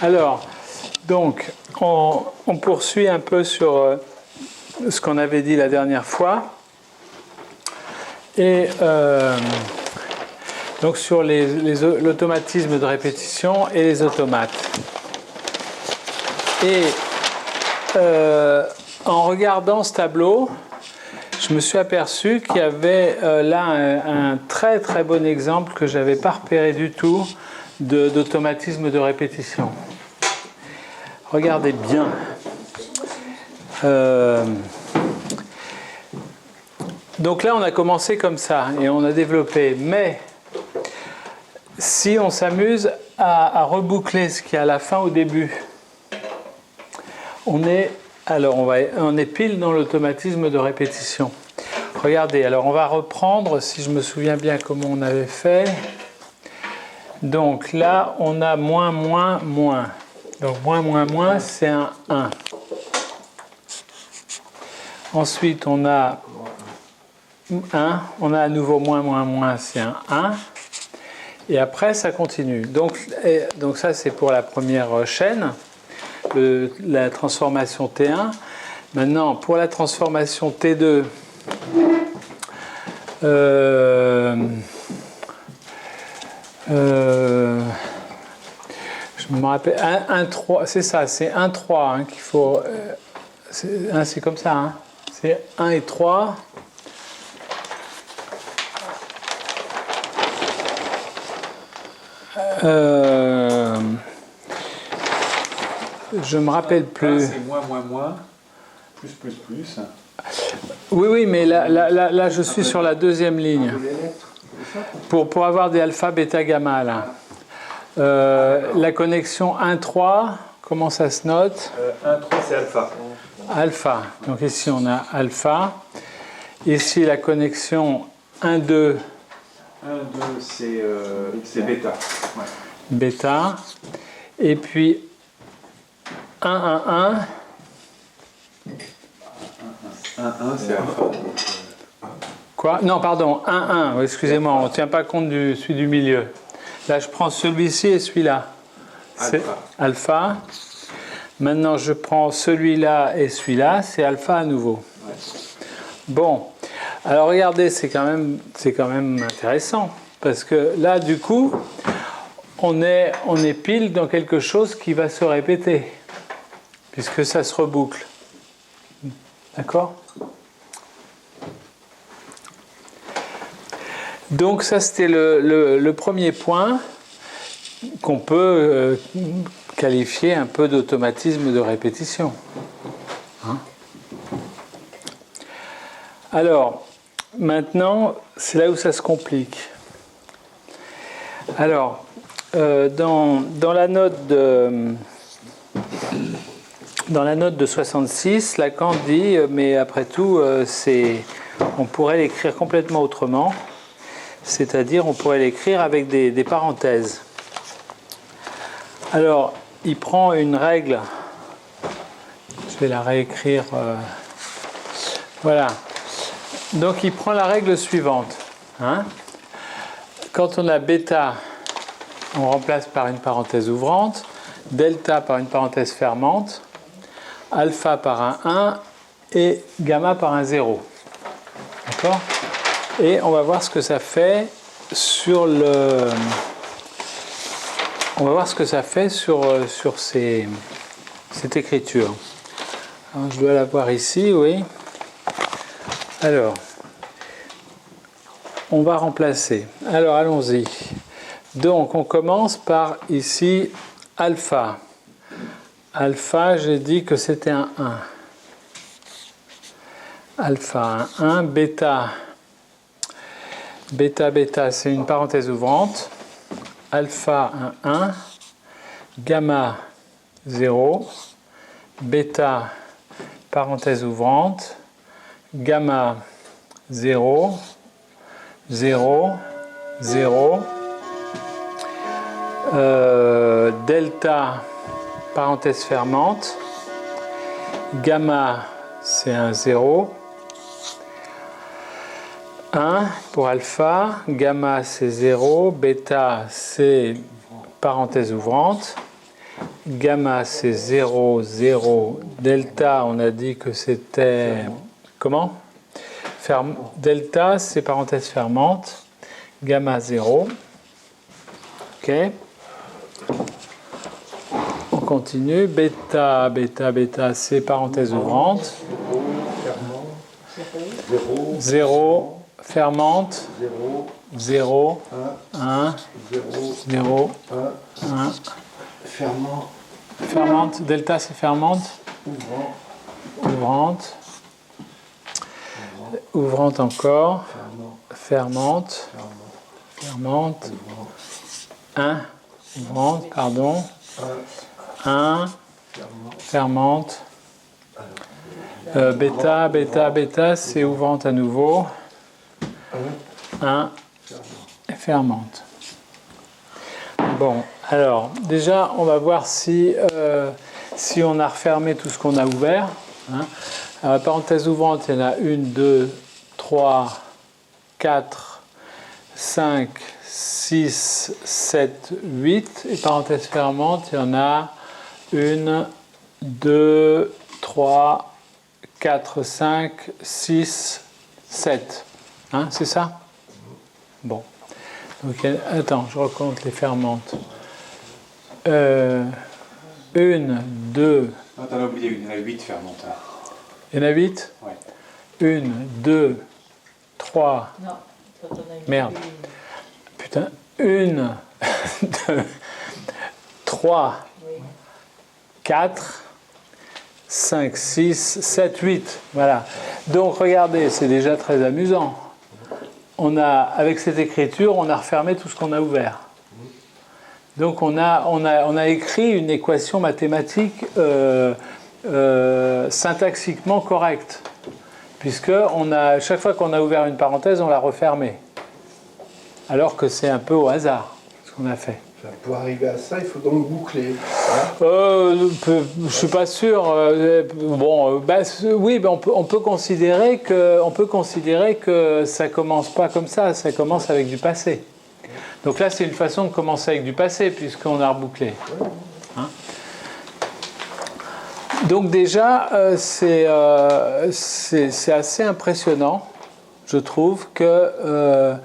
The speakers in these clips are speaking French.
Alors, donc, on poursuit un peu sur ce qu'on avait dit la dernière fois. Et donc sur l'automatisme de répétition et les automates. Et en regardant ce tableau, je me suis aperçu qu'il y avait là un très très bon exemple que je n'avais pas repéré du tout d'automatisme de répétition. Regardez bien. Donc là, on a commencé comme ça et on a développé. Mais si on s'amuse à reboucler ce qu'il y a à la fin au début, on est pile dans l'automatisme de répétition. Regardez, alors on va reprendre, si je me souviens bien comment on avait fait. Donc là, on a moins, moins, moins. Donc moins, moins, moins, c'est un 1. Ensuite, on a 1. On a à nouveau moins, moins, moins, c'est un 1. Et après, ça continue. Donc ça, c'est pour la première chaîne, la transformation T1. Maintenant, pour la transformation T2, je me rappelle, 1, 3, c'est ça, c'est 1, 3 hein, qu'il faut. C'est comme ça, hein. C'est 1 et 3. Je me rappelle plus. C'est moins, moins, moins, plus, plus, plus. Oui, mais là je suis sur la deuxième ligne. Pour avoir des alpha, bêta, gamma, là. La connexion 1, 3, comment ça se note 1, 3, c'est alpha. Alpha. Donc ici, on a alpha. Ici, la connexion 1, 2. 1, 2, c'est bêta. Ouais. Bêta. Et puis 1, 1, 1. 1, 1, c'est alpha. Quoi? Non, pardon, 1, 1. Excusez-moi, on ne tient pas compte de celui du milieu. Là, je prends celui-ci et celui-là. C'est alpha. Maintenant, je prends celui-là et celui-là. C'est alpha à nouveau. Ouais. Bon. Alors, regardez, c'est quand même intéressant. Parce que là, du coup, on est pile dans quelque chose qui va se répéter. Puisque ça se reboucle. D'accord ? Donc ça, c'était le premier point qu'on peut qualifier un peu d'automatisme de répétition. Hein ? Alors, maintenant, c'est là où ça se complique. Alors, dans la note de 66, Lacan dit, mais après tout, on pourrait l'écrire complètement autrement. C'est-à-dire, on pourrait l'écrire avec des parenthèses. Alors, il prend une règle. Je vais la réécrire. Voilà. Donc, il prend la règle suivante. Hein ? Quand on a bêta, on remplace par une parenthèse ouvrante, delta par une parenthèse fermante, alpha par un 1 et gamma par un 0. D'accord ? Et on va voir ce que ça fait sur cette écriture. Alors, je dois la voir ici, oui. Alors, on va remplacer. Alors, allons-y. Donc, on commence par ici alpha. Alpha, j'ai dit que c'était un 1. Alpha, un 1. Bêta. Bêta, bêta, c'est une parenthèse ouvrante. Alpha, un 1. Gamma, 0. Bêta, parenthèse ouvrante. Gamma, 0. 0. 0. Delta, parenthèse fermante. Gamma, c'est un 0. 1 pour alpha, gamma c'est 0, bêta c'est parenthèse ouvrante, Gamma, c'est 0, 0. Delta, on a dit que c'était... Comment? Delta, c'est parenthèse fermante. Gamma, 0. OK. On continue. Bêta, bêta, bêta, c'est parenthèse ouvrante. 0, fermante. 0, 1, 0, 1. Fermante. Delta, c'est fermante. Ouvrante. Ouvrante encore. Fermante. Fermante. 1. Ouvrante, pardon. 1. Fermante. Bêta, bêta, bêta, c'est ouvrante à nouveau. 1. Fermante. Bon, alors, déjà, on va voir si on a refermé tout ce qu'on a ouvert. Hein. Alors, la parenthèse ouvrante, il y en a 1, 2, 3, 4, 5, 6, 7, 8. Et parenthèse fermante, il y en a 1, 2, 3, 4, 5, 6, 7. Hein, c'est ça? Bon. Donc, attends, je recompte les fermentes. 1, 2... Non, t'en as oublié une, il y en a 8 fermentes. Il y en a 8? Ouais. 1, 2, 3... Non, t'en as une. Merde. Putain. 1, 2, 3, 4, 5, 6, 7, 8. Voilà. Donc, regardez, c'est déjà très amusant. Avec cette écriture, on a refermé tout ce qu'on a ouvert. Donc on a écrit une équation mathématique syntaxiquement correcte, puisque chaque fois qu'on a ouvert une parenthèse, on l'a refermée. Alors que c'est un peu au hasard ce qu'on a fait. Pour arriver à ça, il faut donc boucler. Je ne suis pas sûr. Oui, on peut considérer que ça ne commence pas comme ça, ça commence avec du passé. Donc là, c'est une façon de commencer avec du passé, puisqu'on a rebouclé. Hein? Donc déjà, c'est assez impressionnant, je trouve, qu'avec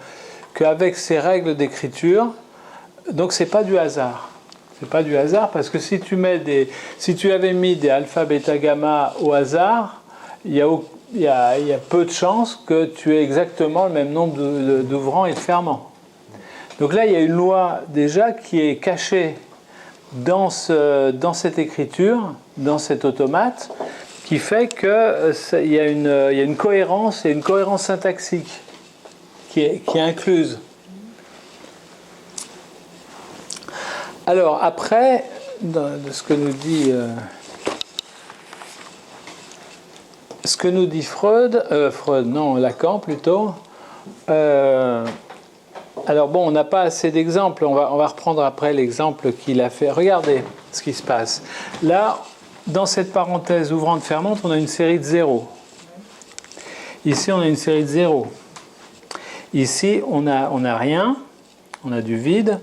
ces règles d'écriture, donc c'est pas du hasard. C'est pas du hasard parce que si tu avais mis des alpha, bêta, gamma au hasard, il y a peu de chances que tu aies exactement le même nombre d'ouvrants et de ferments. Donc là, il y a une loi déjà qui est cachée dans cette écriture, dans cet automate, qui fait qu'il y a une cohérence et une cohérence syntaxique qui est incluse. Alors après, de ce que nous dit Lacan plutôt. Alors bon, on n'a pas assez d'exemples. On va reprendre après l'exemple qu'il a fait. Regardez ce qui se passe. Là, dans cette parenthèse ouvrante-fermante, on a une série de 0. Ici, on a une série de 0. Ici, on n'a rien. On a du vide.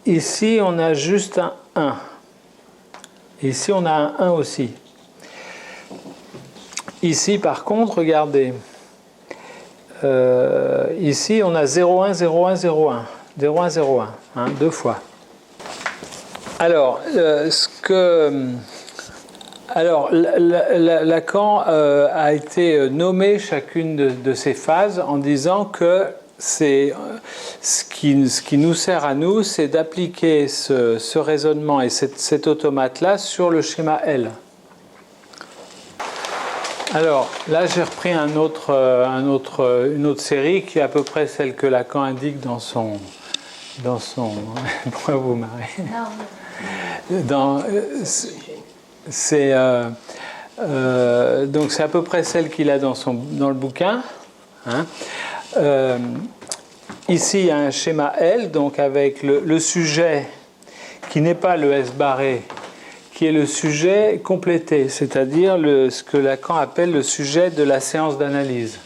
Ici, on a juste un 1. Ici, on a un 1 aussi. Ici, par contre, regardez. Ici, on a 0, 1, 0, 1, 0, 1. 0, 1, 0, 1. Hein, 2 fois. Alors, Lacan a été nommé chacune de ces phases en disant que ce qui nous sert à nous, c'est d'appliquer ce raisonnement et cet automate-là sur le schéma L. Alors, là, j'ai repris une autre série qui est à peu près celle que Lacan indique dans son pourquoi vous marrez? Donc, c'est à peu près celle qu'il a dans le bouquin. Hein. Ici, il y a un schéma L, donc avec le sujet qui n'est pas le S barré, qui est le sujet complété, c'est-à-dire ce que Lacan appelle le sujet de la séance d'analyse.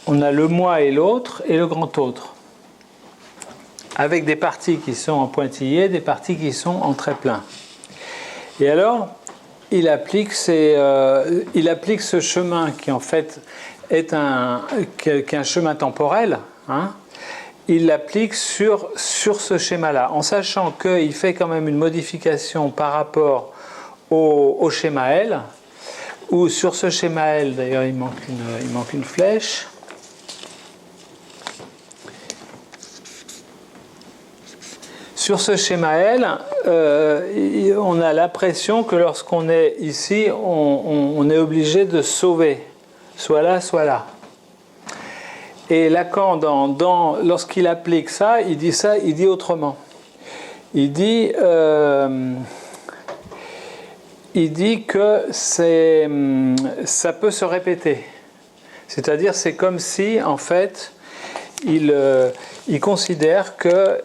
on a le moi et l'autre et le grand autre, avec des parties qui sont en pointillé, des parties qui sont en trait plein. Et alors, il applique ce chemin qui en fait est un chemin temporel, hein, il l'applique sur ce schéma-là, en sachant qu'il fait quand même une modification par rapport au schéma L, où sur ce schéma L, d'ailleurs il manque une flèche. Sur ce schéma L, on a l'impression que lorsqu'on est ici, on est obligé de sauver, soit là, soit là. Et Lacan, lorsqu'il applique ça, il dit autrement. Il dit que ça peut se répéter. C'est-à-dire, c'est comme si, en fait, il considère que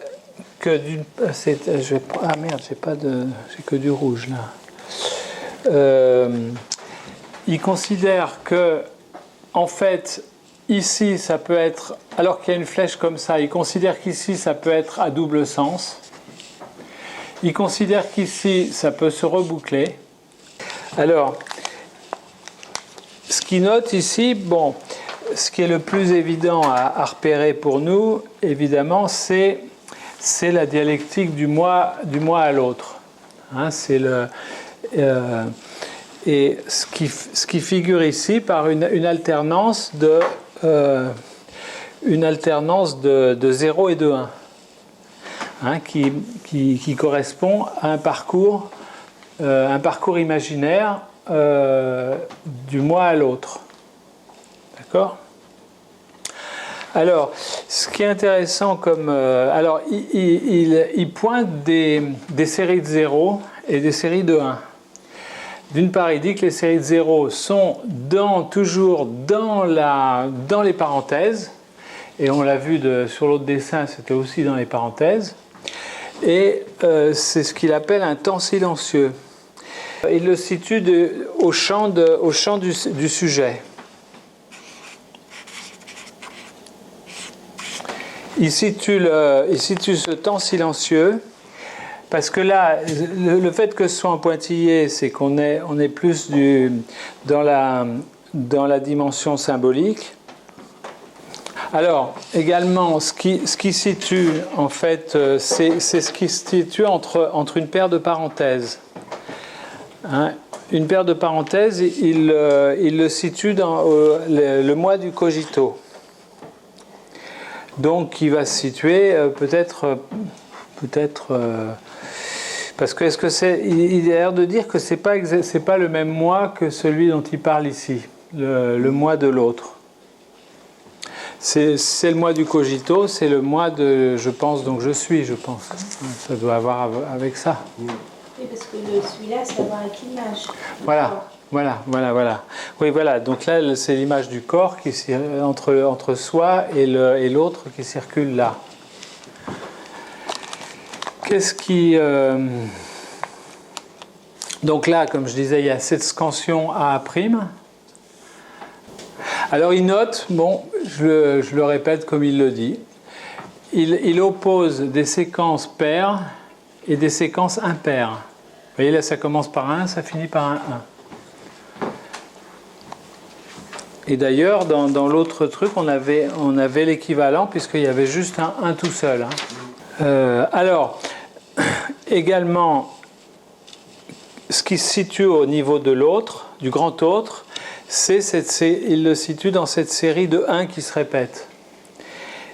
ah merde, j'ai que du rouge là. Il considère que, en fait, ici, ça peut être, alors qu'il y a une flèche comme ça, il considère qu'ici, ça peut être à double sens. Il considère qu'ici, ça peut se reboucler. Alors, ce qu'il note ici, bon, ce qui est le plus évident à repérer pour nous, évidemment, c'est la dialectique du moi à l'autre. Hein, et ce qui figure ici par une alternance de 0 et de 1, hein, qui correspond à un parcours imaginaire du moi à l'autre. D'accord ? Alors, ce qui est intéressant alors, il pointe des séries de 0 et des séries de 1. D'une part, il dit que les séries de 0 sont toujours dans les parenthèses, et on l'a vu sur l'autre dessin, c'était aussi dans les parenthèses, et c'est ce qu'il appelle un temps silencieux. Il le situe au champ du sujet. Il situe ce temps silencieux parce que là, le fait que ce soit en pointillé, c'est qu'on est plus dans la dimension symbolique. Alors, également, ce qui situe, en fait, c'est ce qui se situe entre une paire de parenthèses. Hein, une paire de parenthèses, il le situe dans le moi du cogito. Donc, il va se situer peut-être parce que il a l'air de dire que c'est pas le même moi que celui dont il parle ici, le moi de l'autre. C'est le moi du cogito, c'est le moi de je pense donc je suis, je pense. Ça doit avoir avec ça. Oui, parce que celui-là, ça va avec l'image. Voilà. Oui, voilà. Donc là, c'est l'image du corps qui entre soi et l'autre qui circule là. Qu'est-ce qui... Donc là, comme je disais, il y a cette scansion A'. Alors il note, bon, je le répète comme il le dit, il oppose des séquences paires et des séquences impaires. Vous voyez, là, ça commence par un, ça finit par un 1. Et d'ailleurs, dans l'autre truc, on avait l'équivalent, puisqu'il y avait juste un 1 tout seul. Hein. Alors, également, ce qui se situe au niveau de l'autre, du grand autre, il le situe dans cette série de 1 qui se répète.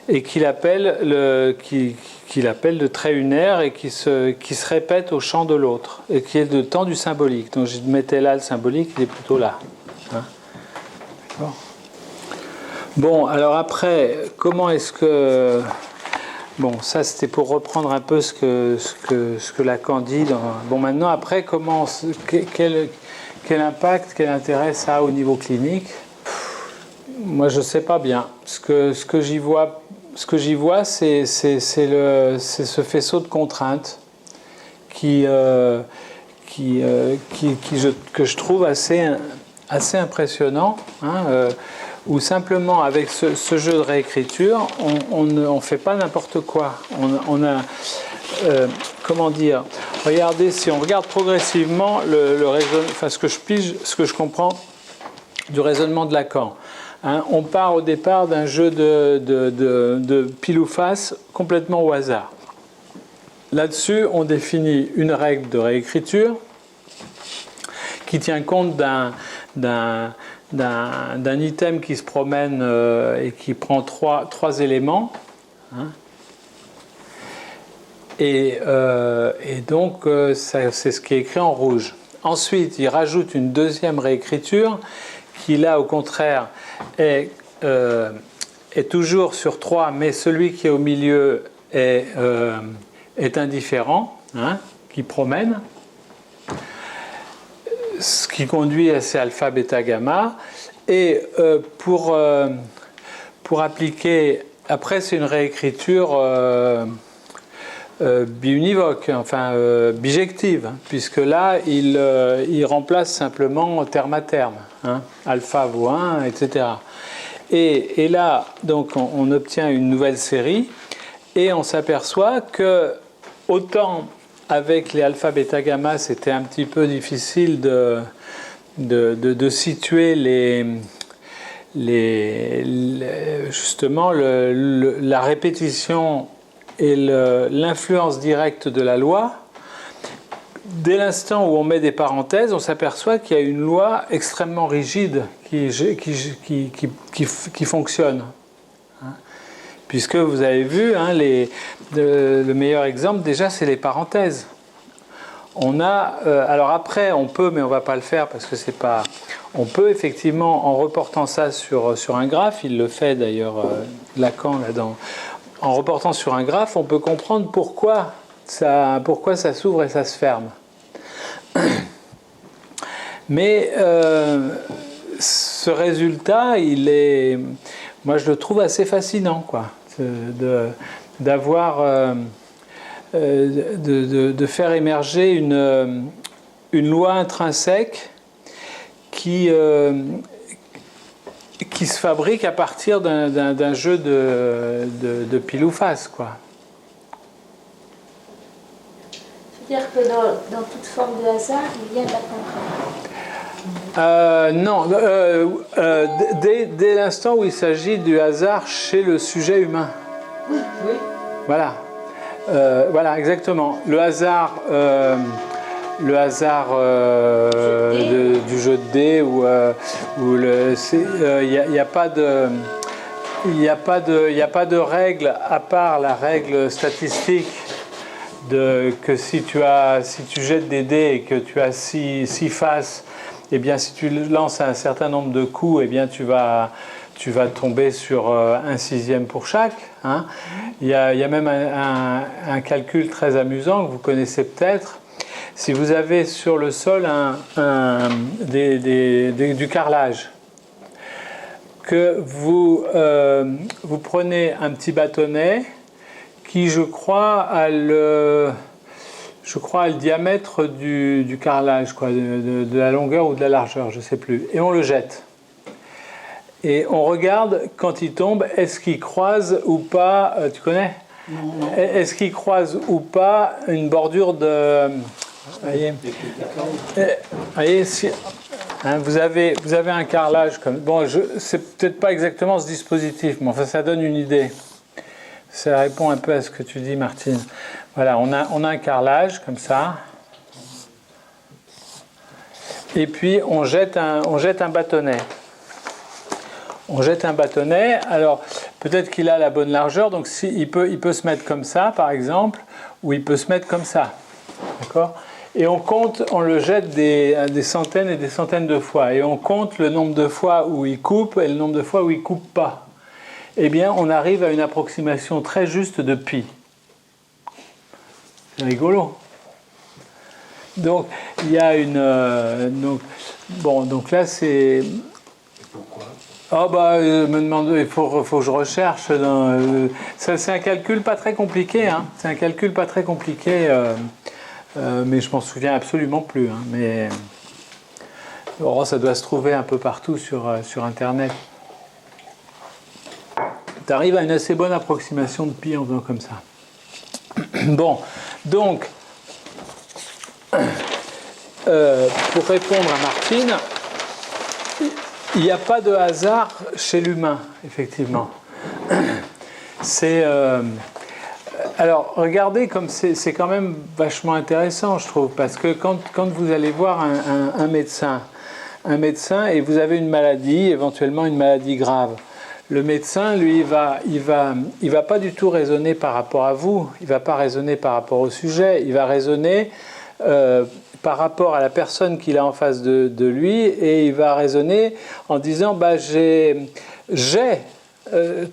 Et qu'il appelle de trait unaire et qui se répète au champ de l'autre, et qui est le temps du symbolique. Donc je mettais là le symbolique, il est plutôt là. Hein. D'accord. Bon, alors après, comment est-ce que... Bon, ça c'était pour reprendre un peu ce que Lacan dit. Bon, maintenant, après, quel impact, quel intérêt ça a au niveau clinique ? Moi, je ne sais pas bien. Ce que j'y vois, c'est ce faisceau de contraintes que je trouve assez impressionnant. Hein, où simplement avec ce jeu de réécriture, on ne fait pas n'importe quoi. On a, comment dire, regardez, si on regarde progressivement le raisonnement, enfin ce que je comprends du raisonnement de Lacan. Hein, on part au départ d'un jeu de pile ou face complètement au hasard. Là-dessus, on définit une règle de réécriture qui tient compte d'un item qui se promène et qui prend trois éléments. Hein. Et donc, c'est ce qui est écrit en rouge. Ensuite, il rajoute une deuxième réécriture qui, là, au contraire, est toujours sur 3, mais celui qui est au milieu est indifférent, hein, qui promène, ce qui conduit à ces alpha, bêta, gamma. Et pour appliquer, après c'est une réécriture biunivoque, enfin bijective, puisque là il remplace simplement terme à terme, hein, alpha vaut 1, etc. Et là, donc on obtient une nouvelle série et on s'aperçoit que autant avec les alpha, bêta, gamma, c'était un petit peu difficile de situer justement la répétition et l'influence directe de la loi. Dès l'instant où on met des parenthèses, on s'aperçoit qu'il y a une loi extrêmement rigide qui fonctionne. Puisque vous avez vu, hein, le meilleur exemple déjà c'est les parenthèses. On a, alors après on peut, mais on ne va pas le faire parce que c'est pas. On peut effectivement, en reportant ça sur un graphe, il le fait d'ailleurs Lacan là-dedans. En reportant sur un graphe, on peut comprendre pourquoi ça s'ouvre et ça se ferme. Mais ce résultat, moi je le trouve assez fascinant, quoi, d'avoir, de faire émerger une loi intrinsèque qui se fabrique à partir d'un jeu de pile ou face, quoi. C'est-à-dire que dans toute forme de hasard, il y a de la contrainte. Non, dès l'instant où il s'agit du hasard chez le sujet humain. Oui. Voilà. Voilà, exactement. Le hasard du jeu de dés où il n'y a pas de règle à part la règle statistique que si tu jettes des dés et que tu as 6 faces, eh bien si tu lances un certain nombre de coups, eh bien tu vas tomber sur 1/6 pour chaque. Hein. Il y a même un calcul très amusant que vous connaissez peut-être. Si vous avez sur le sol du carrelage, que vous prenez un petit bâtonnet qui, je crois, a le diamètre du carrelage, quoi, de la longueur ou de la largeur, je ne sais plus, et on le jette. Et on regarde, quand il tombe, est-ce qu'il croise ou pas, tu connais ? Non. Est-ce qu'il croise ou pas une bordure de... Voyez, si, hein, vous avez un carrelage comme... Bon, c'est peut-être pas exactement ce dispositif, mais enfin, ça donne une idée. Ça répond un peu à ce que tu dis, Martine. Voilà, on a un carrelage comme ça. Et puis, on jette un bâtonnet. On jette un bâtonnet. Alors, peut-être qu'il a la bonne largeur. Donc, il peut se mettre comme ça, par exemple, ou il peut se mettre comme ça. D'accord ? Et on le jette des centaines et des centaines de fois. Et on compte le nombre de fois où il coupe et le nombre de fois où il ne coupe pas. Eh bien, on arrive à une approximation très juste de pi. C'est rigolo. Donc, il y a donc là, c'est... Pourquoi ? me demande, il faut que je recherche. C'est un calcul pas très compliqué. Hein. C'est un calcul pas très compliqué, mais je m'en souviens absolument plus. Hein. Mais ça doit se trouver un peu partout sur Internet. Tu arrives à une assez bonne approximation de pi en faisant comme ça. Bon, donc, pour répondre à Martine, il n'y a pas de hasard chez l'humain, effectivement. Alors, regardez comme c'est quand même vachement intéressant, je trouve, parce que quand vous allez voir un médecin et vous avez une maladie, éventuellement une maladie grave, le médecin, lui, il va pas du tout raisonner par rapport à vous, il va pas raisonner par rapport au sujet, il va raisonner par rapport à la personne qu'il a en face de lui, et il va raisonner en disant j'ai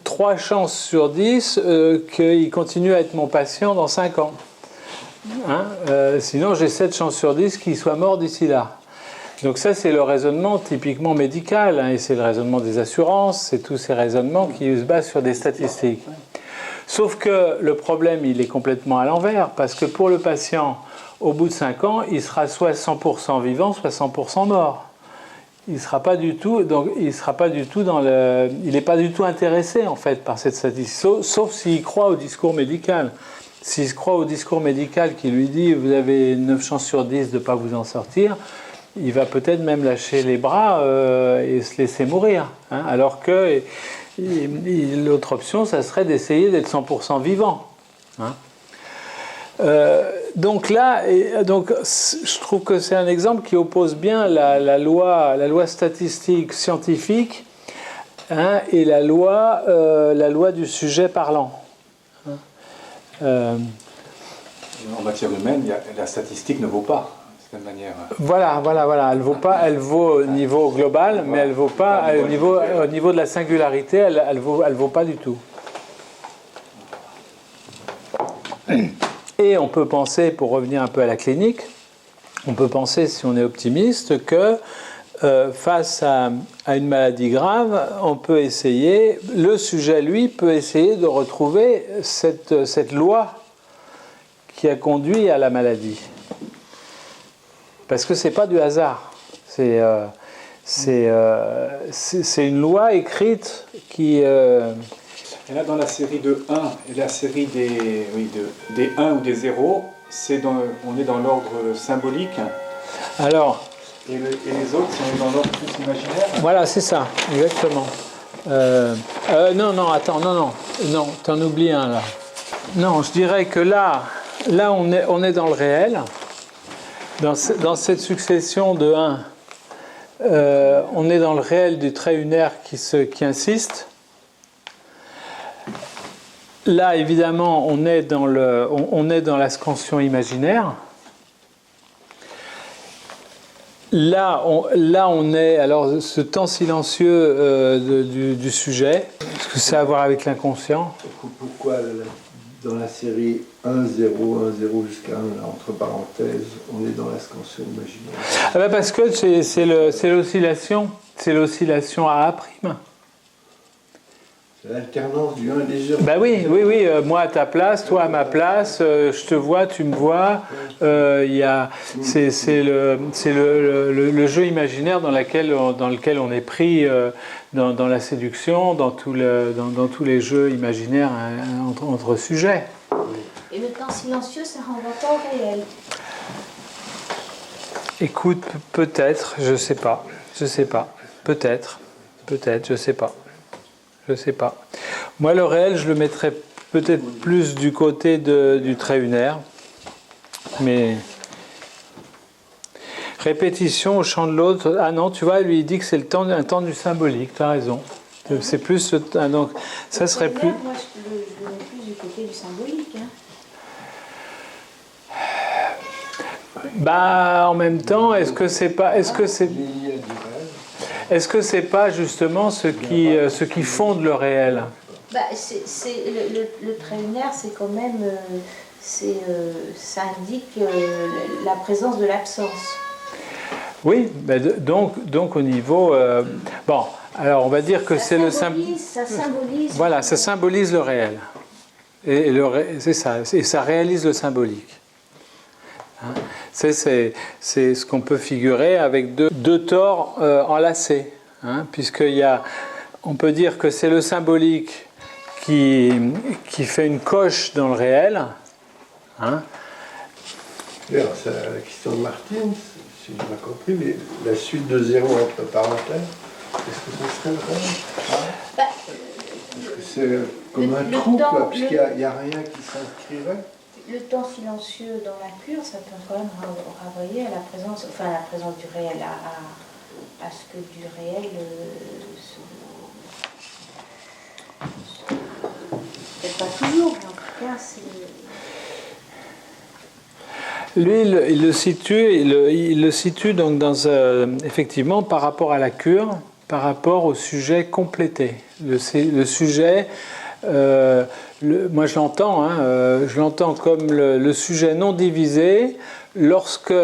3 chances sur 10 qu'il continue à être mon patient dans 5 ans. Sinon, j'ai 7 chances sur 10 qu'il soit mort d'ici là. Donc ça, c'est le raisonnement typiquement médical, et c'est le raisonnement des assurances, c'est tous ces raisonnements qui se basent sur des statistiques. Sauf que le problème, il est complètement à l'envers, parce que pour le patient, au bout de 5 ans, il sera soit 100% vivant, soit 100% mort. Il sera pas du tout, donc il sera pas du tout il n'est pas du tout intéressé en fait par cette statistique, sauf s'il croit au discours médical. S'il se croit au discours médical qui lui dit vous avez 9 chances sur 10 de ne pas vous en sortir, il va peut-être même lâcher les bras et se laisser mourir. Alors que l'autre option, ça serait d'essayer d'être 100% vivant. Donc là, je trouve que c'est un exemple qui oppose bien la loi statistique scientifique et la loi du sujet parlant. En matière humaine, la statistique ne vaut pas. Manière. Voilà. Elle vaut au niveau global, mais elle ne vaut pas au niveau de la singularité, elle vaut pas du tout. Et on peut penser, pour revenir un peu à la clinique, on peut penser, si on est optimiste, que face à une maladie grave, on peut essayer, le sujet, lui, peut essayer de retrouver cette loi qui a conduit à la maladie. Parce que ce n'est pas du hasard. C'est une loi écrite qui... Et là, dans la série de 1 et la série des 1 ou des 0, on est dans l'ordre symbolique. Alors... Et les autres sont dans l'ordre plus imaginaire. Voilà, c'est ça, exactement. Non, t'en oublies un là. Non, je dirais que là on est dans le réel. Dans cette succession de 1, on est dans le réel du trait unaire qui insiste. Là, évidemment, on est dans la scansion imaginaire. Là, on est... Alors, ce temps silencieux du sujet, est-ce que ça a à voir avec l'inconscient ? Pourquoi dans la série 1, 0, 1, 0 jusqu'à 1, là, entre parenthèses, on est dans la scansion imaginaire ? Parce que c'est l'oscillation. C'est l'oscillation à A'. C'est l'alternance du 1 et des 0. Oui, moi à ta place, toi à ma place, je te vois, tu me vois. C'est le jeu imaginaire dans lequel on est pris dans la séduction, dans tous les jeux imaginaires entre sujets. Et le temps silencieux, ça renvoie pas au réel. Écoute, peut-être, je sais pas. Peut-être, je sais pas. Moi, le réel, je le mettrais peut-être plus du côté du trait unaire. Mais répétition au champ de l'autre. Ah non, tu vois, lui, il dit que c'est un temps du symbolique. Tu as raison. C'est plus donc ça serait plus. Moi, je le mets plus du côté du symbolique. En même temps, est-ce que c'est pas justement ce qui fonde le réel ? Le trait unaire, c'est quand même, ça indique la présence de l'absence. Oui, donc au niveau, alors on va dire que c'est ça symbolise. Voilà, ça symbolise le réel, c'est ça, et ça réalise le symbolique. C'est ce qu'on peut figurer avec deux tores enlacés, puisqu'on peut dire que c'est le symbolique qui fait une coche dans le réel. Hein. Alors, c'est la question de Martine, si j'ai bien compris, mais la suite de 0 entre parenthèses, est-ce que ce serait le rêve? Bah, Parce que c'est comme un trou, quoi, puisqu'il n'y a rien qui s'inscrirait. le temps silencieux dans la cure, ça peut quand même renvoyer à la présence, enfin à la présence du réel, à ce que du réel peut-être pas toujours, mais en tout cas c'est. Lui, il le situe donc effectivement par rapport à la cure, par rapport au sujet complété. Le sujet, moi je l'entends, je l'entends comme le sujet non divisé lorsque,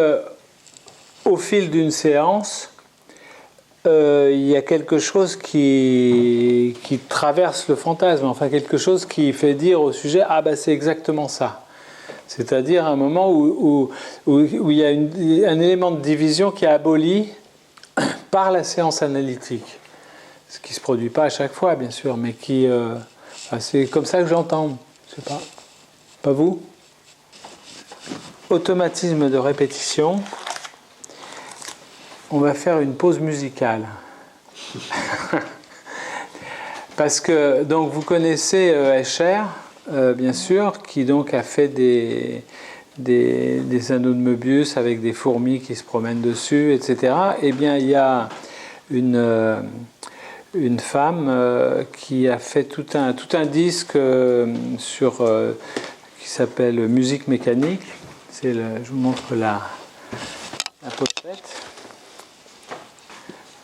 au fil d'une séance, il y a quelque chose qui traverse le fantasme, enfin quelque chose qui fait dire au sujet « Ah ben c'est exactement ça ». C'est-à-dire un moment où il y a un élément de division qui est aboli par la séance analytique. Ce qui ne se produit pas à chaque fois, bien sûr, mais qui... c'est comme ça que j'entends. Je sais pas. Pas vous? Automatisme de répétition. On va faire une pause musicale. Parce que, donc, vous connaissez Escher, bien sûr, qui donc a fait des anneaux de Möbius avec des fourmis qui se promènent dessus, etc. Eh bien, il y a une femme qui a fait tout un disque qui s'appelle Musique mécanique. Je vous montre la pochette.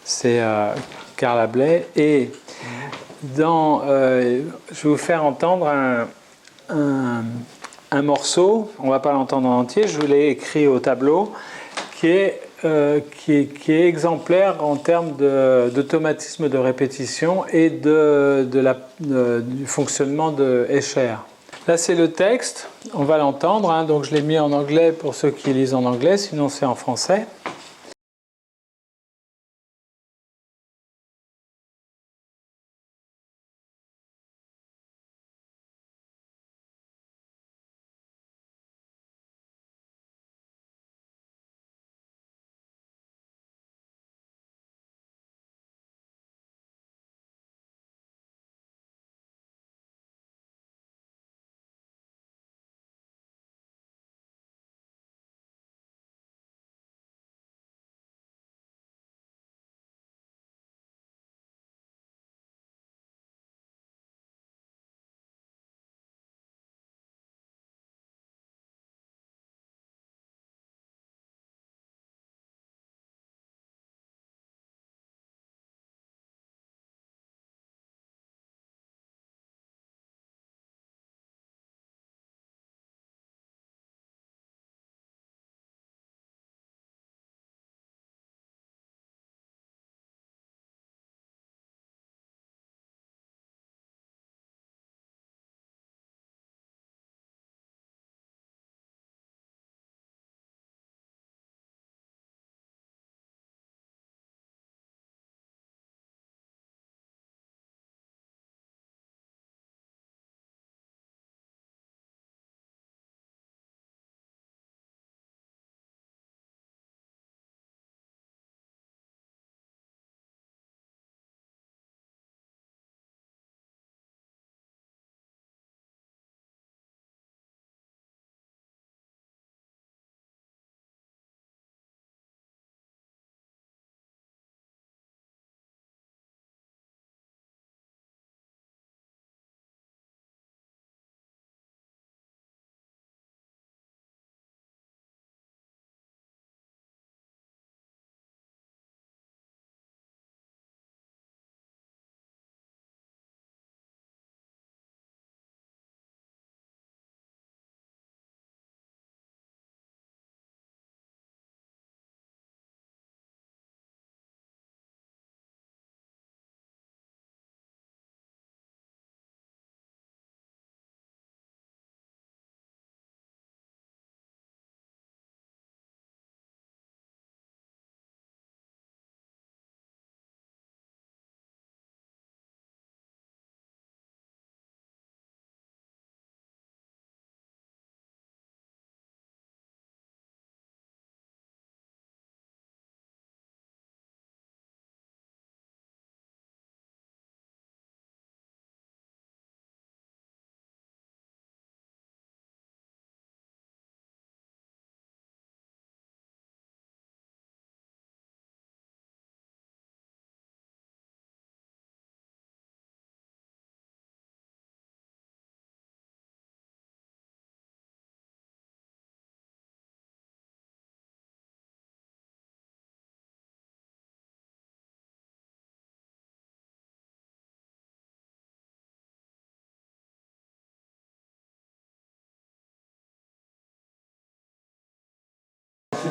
C'est Carla Bley. Et je vais vous faire entendre un morceau, on ne va pas l'entendre en entier, je vous l'ai écrit au tableau, qui est exemplaire en termes d'automatisme de répétition et du fonctionnement de Escher. Là, c'est le texte, on va l'entendre, donc je l'ai mis en anglais pour ceux qui lisent en anglais, sinon c'est en français.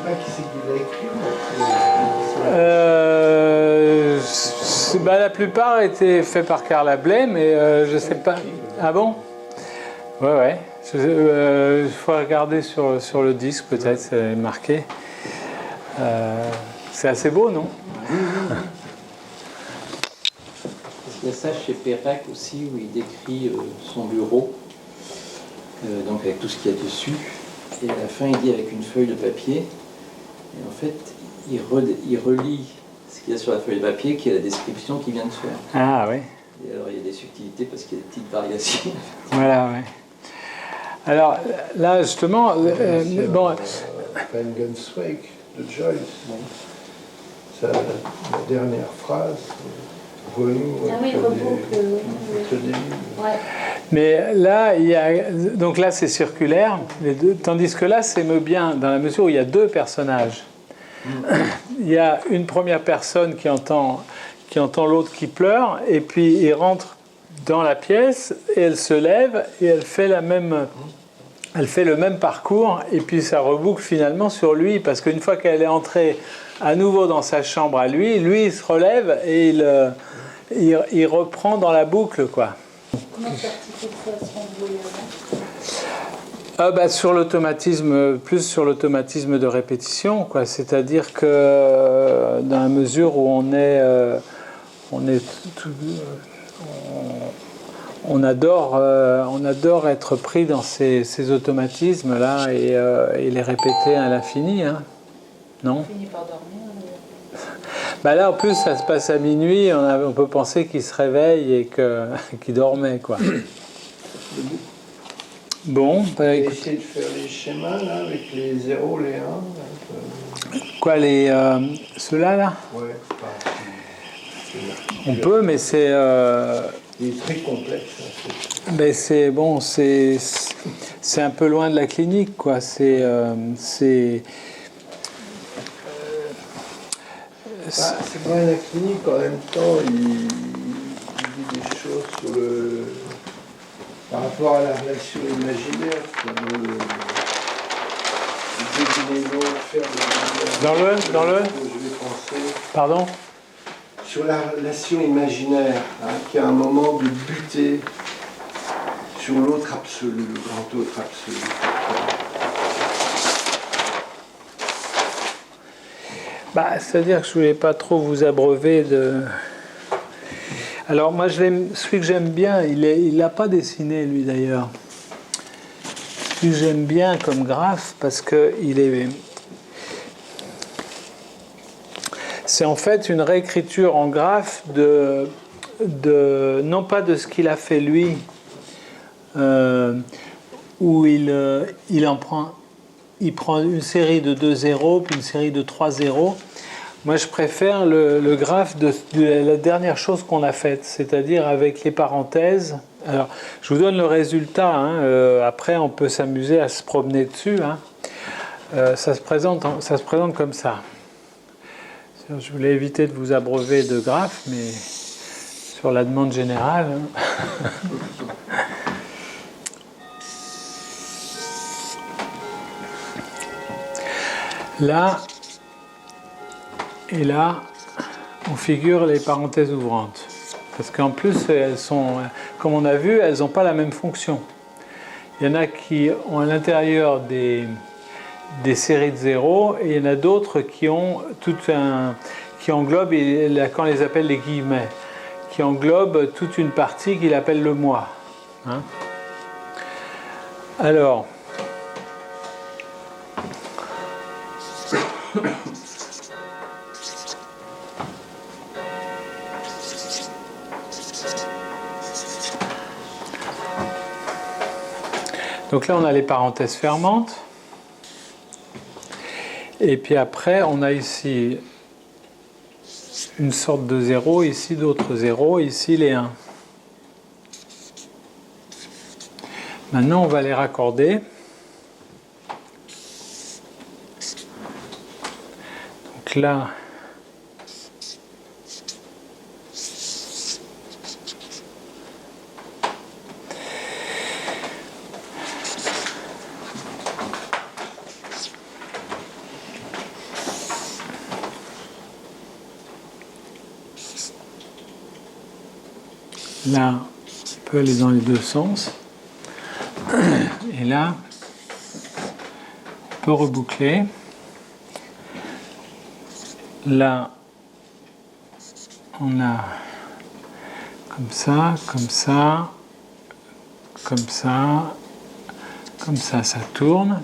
pas qui c'est qui l'a écrit. La plupart étaient faits par Carla Bley, mais je sais pas. Ah bon? Ouais. Il faut regarder sur le disque, peut-être, c'est marqué. C'est assez beau, non? Il y a ça chez Perec aussi, où il décrit son bureau, donc avec tout ce qu'il y a dessus. Et à la fin, il dit avec une feuille de papier. Et en fait, il relit ce qu'il y a sur la feuille de papier, qui est la description qu'il vient de faire. Ah oui. Et alors, il y a des subtilités parce qu'il y a des petites variations. Voilà, oui. Alors là, justement, Penguin's Wake de Joyce. Ça, la dernière phrase. Ah oui, reboucle. Ouais. mais là, donc là, c'est circulaire, les deux, tandis que là, c'est Meubien, dans la mesure où il y a deux personnages. Il y a une première personne qui entend l'autre qui pleure, et puis il rentre dans la pièce, et elle se lève, et elle fait le même parcours, et puis ça reboucle finalement sur lui, parce qu'une fois qu'elle est entrée à nouveau dans sa chambre à lui, il se relève, et il reprend dans la boucle, quoi. Comment s'articule ça sans brouiller Sur l'automatisme, plus sur l'automatisme de répétition, quoi. C'est-à-dire que dans la mesure où on adore être pris dans ces automatismes-là et les répéter à l'infini, hein. Non? On finit par dormir. Là, en plus, ça se passe à minuit, on peut penser qu'il se réveille et qu'il dormait, quoi. Bon, écoute. Essayer de faire les schémas là, avec les 0, les 1. Quoi, ceux-là, là? Ouais, On peut, mais c'est... Il est très complexe. C'est un peu loin de la clinique, quoi. C'est pas la clinique, en même temps, il dit des choses sur par rapport à la relation imaginaire. Dans le Je vais penser. Pardon? Sur la relation imaginaire, qui a un moment de buter sur l'autre absolu, le grand autre absolu. C'est-à-dire que je ne voulais pas trop vous abreuver de... Alors moi, celui que j'aime bien, il l'a pas dessiné, lui, d'ailleurs. Celui que j'aime bien comme graphe, parce que c'est en fait une réécriture en graphe non pas de ce qu'il a fait lui, où il prend une série de 2 zéros, puis une série de 3 zéros. Moi, je préfère le graphe de la dernière chose qu'on a faite, c'est-à-dire avec les parenthèses. Alors, je vous donne le résultat. Après, on peut s'amuser à se promener dessus. Ça se présente comme ça. Je voulais éviter de vous abreuver de graphes, mais sur la demande générale. Là et là, on figure les parenthèses ouvrantes. Parce qu'en plus, elles sont, comme on a vu, elles n'ont pas la même fonction. Il y en a qui ont à l'intérieur des séries de zéros, et il y en a d'autres qui ont qui englobent, et Lacan les appelle les guillemets, qui englobent toute une partie qu'il appelle le moi. Alors, donc là, on a les parenthèses fermantes. Et puis après, on a ici une sorte de zéro, ici d'autres zéros, ici les 1. Maintenant, on va les raccorder. Donc là, là, il peut aller dans les deux sens. Et là, on peut reboucler. Là, on a comme ça, comme ça, comme ça, comme ça tourne.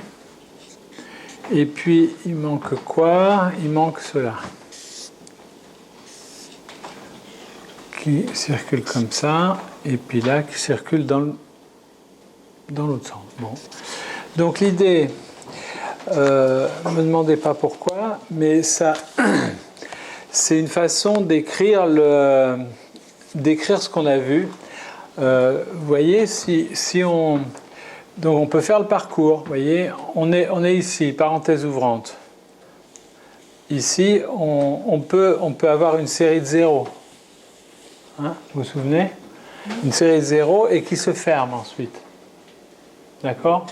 Et puis, il manque quoi? Il manque cela. Qui circule comme ça, et puis là, qui circule dans l'autre sens. Bon. Donc l'idée, ne me demandez pas pourquoi, mais ça, c'est une façon d'écrire ce qu'on a vu. Vous voyez, si on... Donc on peut faire le parcours, vous voyez, on est ici, parenthèse ouvrante. Ici, on peut avoir une série de zéros. Hein, vous vous souvenez? Une série de zéros et qui se ferme ensuite. D'accord?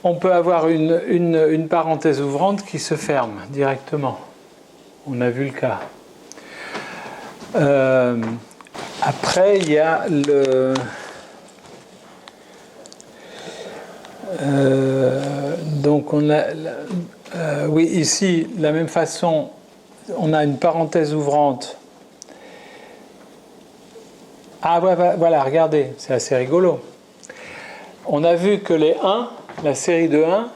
On peut avoir une parenthèse ouvrante qui se ferme directement. On a vu le cas. Après, il y a le... donc on a... oui, ici, de la même façon, on a une parenthèse ouvrante. Ah ouais, voilà, regardez, c'est assez rigolo. On a vu que les 1, la série de 1,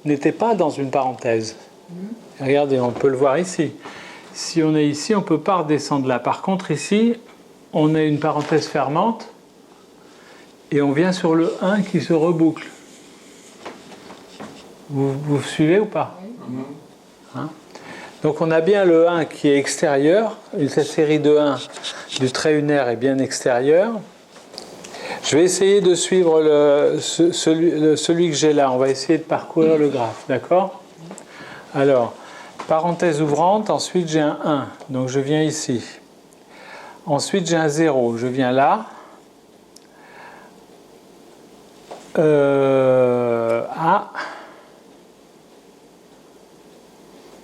n'était pas dans une parenthèse. Regardez, on peut le voir ici. Si on est ici, on ne peut pas redescendre là. Par contre, ici, on a une parenthèse fermante et on vient sur le 1 qui se reboucle. Vous suivez ou pas? Hein? Donc on a bien le 1 qui est extérieur, cette série de 1 du trait unaire est bien extérieure. Je vais essayer de suivre celui que j'ai là, on va essayer de parcourir le graphe, d'accord? Alors, parenthèse ouvrante, ensuite j'ai un 1, donc je viens ici. Ensuite j'ai un 0, je viens là.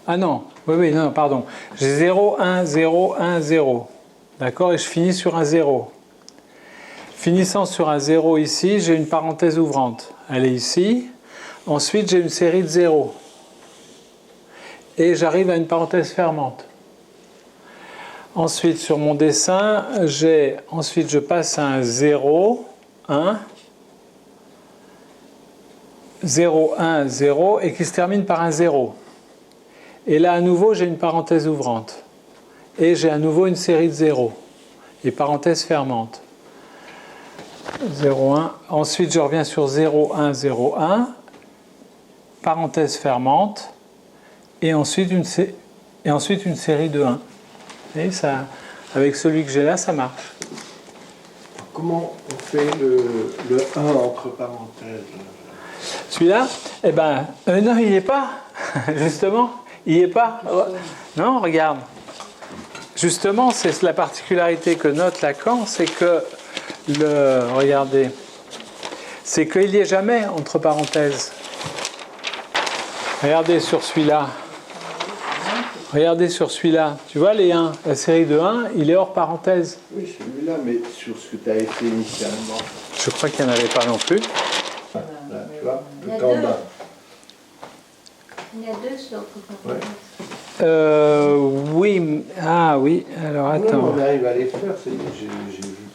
Ah non, oui, non, pardon. J'ai 0, 1, 0, 1, 0. D'accord? Et je finis sur un 0. Finissant sur un 0 ici, j'ai une parenthèse ouvrante. Elle est ici. Ensuite, j'ai une série de 0. Et j'arrive à une parenthèse fermante. Ensuite, sur mon dessin, ensuite je passe à un 0, 1, 0, 1, 0, et qui se termine par un 0. Et là, à nouveau, j'ai une parenthèse ouvrante. Et j'ai à nouveau une série de 0. Et parenthèse fermante. 0, 1. Ensuite, je reviens sur 0, 1, 0, 1. Parenthèse fermante. Et ensuite une série de 1. Et ça, avec celui que j'ai là, ça marche. Comment on fait le 1 entre parenthèses? Celui-là, eh ben, non, il n'y est pas, justement. Il n'y est pas. Non, regarde. Justement, c'est la particularité que note Lacan, c'est que regardez, c'est qu'il n'y est jamais entre parenthèses. Regardez sur celui-là. Regardez sur celui-là. Tu vois les 1, la série de 1, il est hors parenthèse. Oui, celui-là, mais sur ce que tu as fait initialement. Je crois qu'il n'y en avait pas non plus. Là, tu vois, tout en bas. Il y a 2 sur Ouais. Oui, ah oui, alors attends. Non, on arrive à les faire, j'ai vu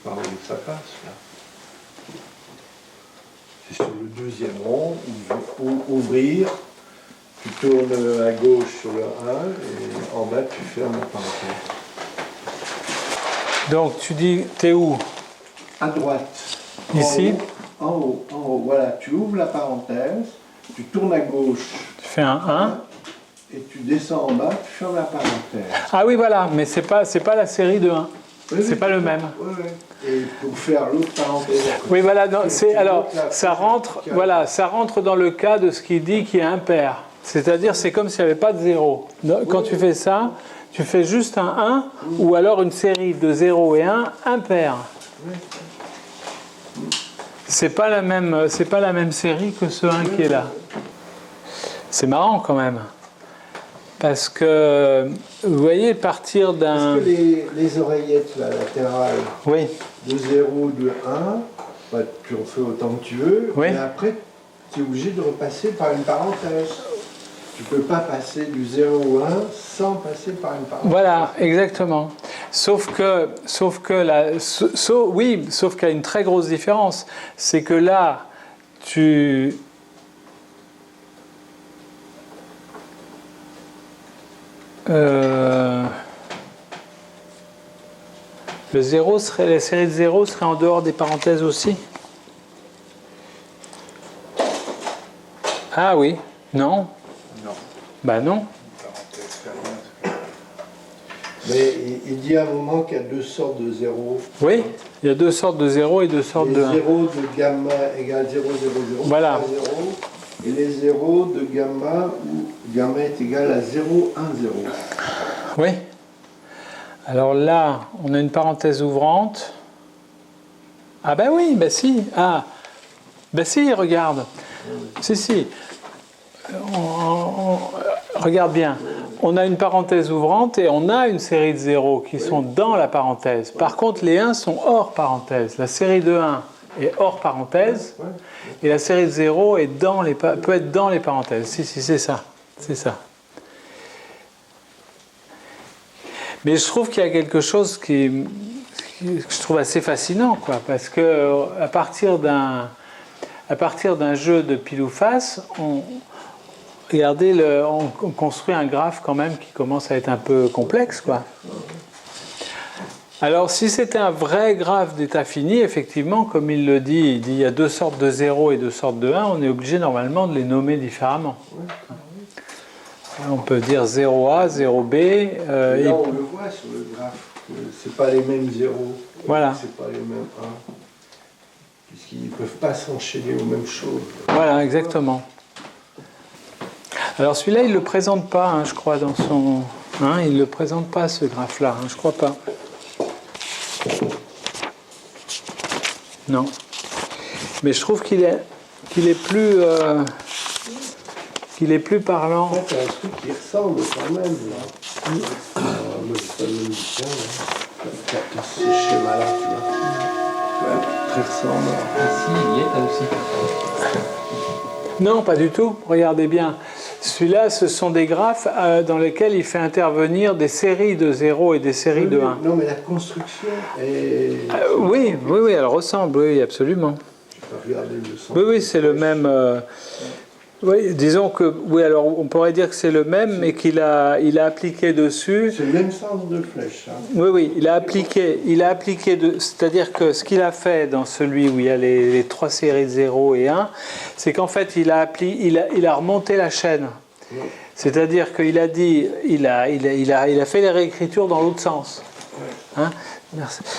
par où ça passe là. C'est sur le deuxième rond, ouvrir, tu tournes à gauche sur le 1 et en bas tu fermes la parenthèse. Donc tu dis, t'es où? À droite. Ici? En haut, voilà, tu ouvres la parenthèse, tu tournes à gauche. Tu fais un 1. Et tu descends en bas, tu fermes la parenthèse. Ah oui, voilà, mais c'est pas la série de 1. Oui, c'est pas le même. Oui, oui. Et pour faire l'autre parenthèse. Oui, voilà, ça rentre dans le cas de ce qu'il dit qui est impair. C'est-à-dire, c'est comme s'il n'y avait pas de 0. Quand tu fais ça, tu fais juste un 1 ou alors une série de 0 et 1 impair. C'est pas la même série que ce 1 qui est là. C'est marrant quand même. Parce que, vous voyez, partir d'un... Est-ce que les oreillettes là, latérales, Oui, de 0, de 1, bah, tu en fais autant que tu veux, Oui. mais après, tu es obligé de repasser par une parenthèse. Tu ne peux pas passer du 0 au 1 sans passer par une parenthèse. voilà, exactement. Sauf qu'il y a une très grosse différence. C'est que là, le 0 serait, la série de 0 serait en dehors des parenthèses aussi. Ah oui, non. Non. Bah non. Parenthèse fermée. Mais il dit à un moment qu'il y a deux sortes de 0. Oui, il y a deux sortes de 0 et deux sortes Les de 1. 0 de gamma égale 0, 0, 0, Voilà. 0, et les 0 de gamma où gamma est égal à 0, 1, 0. Oui. Alors là, on a une parenthèse ouvrante. Ah ben oui, ben si. Ah, ben si, regarde. Si. Regarde bien. On a une parenthèse ouvrante et on a une série de zéros qui sont dans la parenthèse. Par contre, les 1 sont hors parenthèse. La série de 1 est hors parenthèse et la série de 0 est peut être dans les parenthèses. Si, c'est ça. C'est ça. Mais je trouve qu'il y a quelque chose que je trouve assez fascinant, quoi, parce que à partir d'un jeu de pile ou face, on construit un graphe quand même qui commence à être un peu complexe, quoi. Alors, si c'était un vrai graphe d'état fini, effectivement, comme il le dit, il y a deux sortes de 0 et deux sortes de 1, on est obligé normalement de les nommer différemment. On peut dire 0A, 0B. Là, on le voit sur le graphe, que ce n'est pas les mêmes 0, voilà. c'est pas les mêmes 1, puisqu'ils ne peuvent pas s'enchaîner aux mêmes choses. Voilà, exactement. Alors celui-là, il ne le présente pas, hein, je crois, dans son... Hein, il ne le présente pas, ce graphe-là, hein, je crois pas. Non. Mais je trouve qu'il est plus... qu'il est plus parlant. En fait, il y a un truc qui ressemble quand même, là. Moi, je fais le musicien, là. Tu as ce schéma-là, tu vois. Ouais, très ressemblant. Ici, il y est là aussi. Non, pas du tout. Regardez bien. Celui-là, ce sont des graphes dans lesquels il fait intervenir des séries de 0 et des séries de 1. Non, mais la construction est... Oui, elle ressemble, oui, absolument. Je peux regarder le son. Oui, c'est le même... oui, disons que... Oui, alors on pourrait dire que c'est le même, mais qu'il a appliqué dessus... C'est le même sens de flèche. Hein. Oui, il a appliqué c'est-à-dire que ce qu'il a fait dans celui où il y a les trois séries de 0 et 1, c'est qu'en fait, il a remonté la chaîne. Oui. C'est-à-dire qu'il a dit, il a fait les réécritures dans l'autre sens. Hein?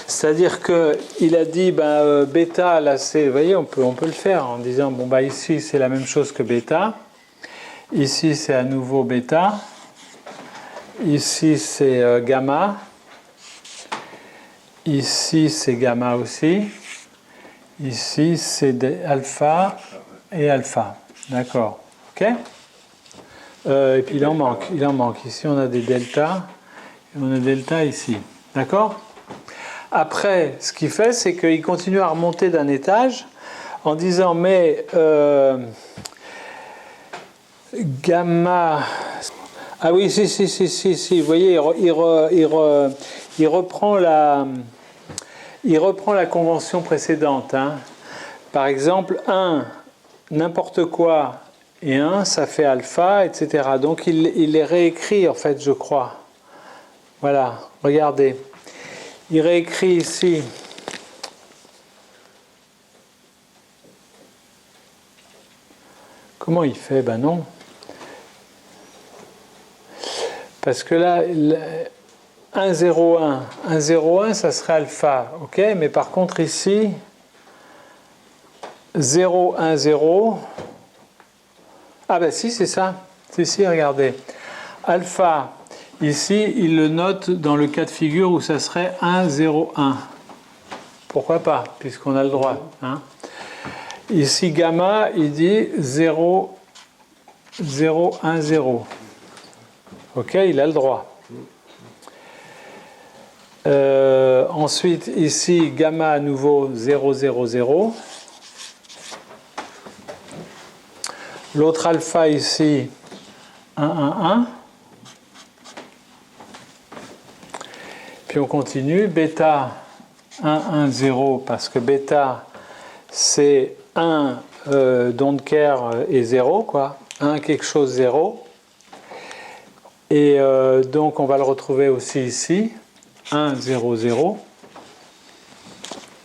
C'est-à-dire qu'il a dit, bêta, là, c'est, vous voyez, on peut le faire en disant, ici, c'est la même chose que bêta. Ici, c'est à nouveau bêta. Ici, c'est gamma. Ici, c'est gamma aussi. Ici, c'est alpha et alpha. D'accord. OK ? Et puis, il en manque. Ici, on a des delta. Et on a delta ici. D'accord ? Après, ce qu'il fait, c'est qu'il continue à remonter d'un étage en disant, mais gamma... Ah oui, si. Vous voyez, il reprend la convention précédente. Hein. Par exemple, 1, n'importe quoi, et 1, ça fait alpha, etc. Donc, il les réécrit, en fait, je crois. Voilà, regardez. Il réécrit ici. Comment il fait ? Ben non. Parce que là, 1, 0, 1, ça serait alpha, ok ? Mais par contre ici, 0, 1, 0, ah ben si, c'est ça. Si, regardez. Alpha, ici, il le note dans le cas de figure où ça serait 1, 0, 1. Pourquoi pas, puisqu'on a le droit. Hein ? Ici, gamma, il dit 0, 0, 1, 0. auquel il a le droit. Ensuite, ici, gamma à nouveau 0, 0, 0. L'autre alpha ici, 1, 1, 1. Puis on continue, bêta 1, 1, 0, parce que bêta, c'est 1 don't care et 0, quoi. 1 quelque chose, 0. Et donc on va le retrouver aussi ici, 1, 0, 0.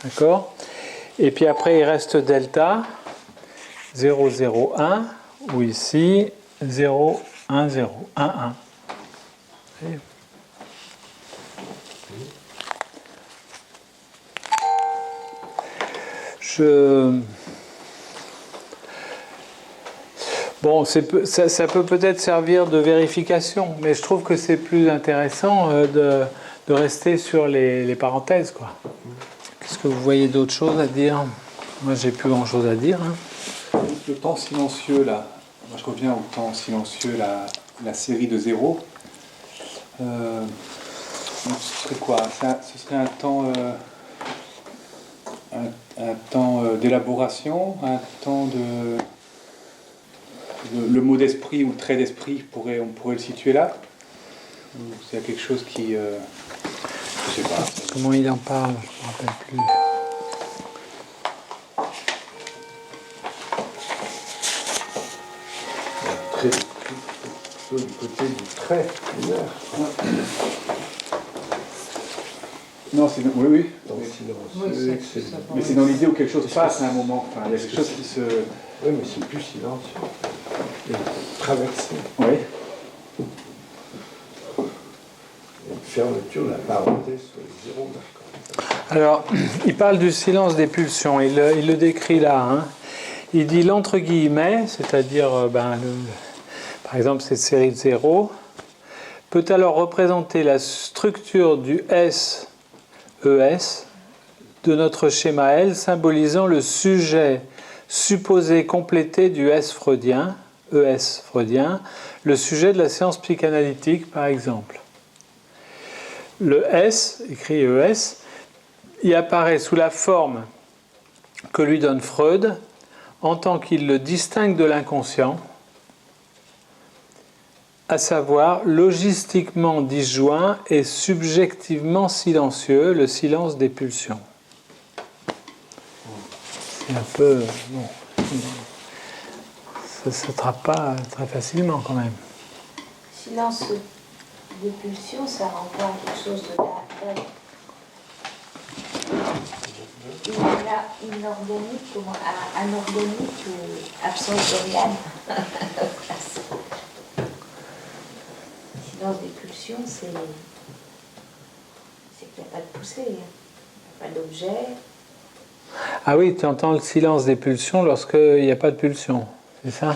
D'accord? Et puis après, il reste delta, 0, 0, 1, ou ici, 0, 1, 0, 1, 1. Et bon, ça peut peut-être servir de vérification, mais je trouve que c'est plus intéressant de rester sur les parenthèses, quoi. Qu'est-ce que vous voyez d'autre chose à dire? Moi, j'ai plus grand-chose à dire. Hein. Le temps silencieux, là. Moi, je reviens au temps silencieux, la série de 0. Ce serait quoi? Ce serait un temps... un temps d'élaboration, un temps de... Le mot d'esprit ou le trait d'esprit, on pourrait le situer là. Ou c'est quelque chose qui... je sais pas. Comment il en parle? Je ne me rappelle plus. Trait plutôt du côté du trait lunaire. Non, c'est... Oui. Donc, silencieux, Mais c'est dans l'idée où quelque chose passe à un moment. Enfin, il y a quelque chose qui se... Oui, mais c'est plus silencieux. Traversé. Oui. Une fermeture de la parenthèse sur les zéros, d'accord. Alors, il parle du silence des pulsions. Il le décrit là. Hein. Il dit l'entre guillemets, c'est-à-dire, par exemple, cette série de zéros, peut alors représenter la structure du S, ES, de notre schéma L, symbolisant le sujet supposé complété du S freudien, ES freudien, le sujet de la séance psychanalytique, par exemple. Le S, écrit ES, y apparaît sous la forme que lui donne Freud, en tant qu'il le distingue de l'inconscient, à savoir logistiquement disjoint et subjectivement silencieux, le silence des pulsions. C'est un peu... Bon, ça ne s'attrape pas très facilement quand même. Silence des pulsions, ça renvoie à quelque chose de inorganique, anorganique ou absence d'organe. Le silence des pulsions, c'est qu'il n'y a pas de poussée, il n'y a pas d'objet. Ah oui, tu entends le silence des pulsions lorsqu'il n'y a pas de pulsion, c'est ça?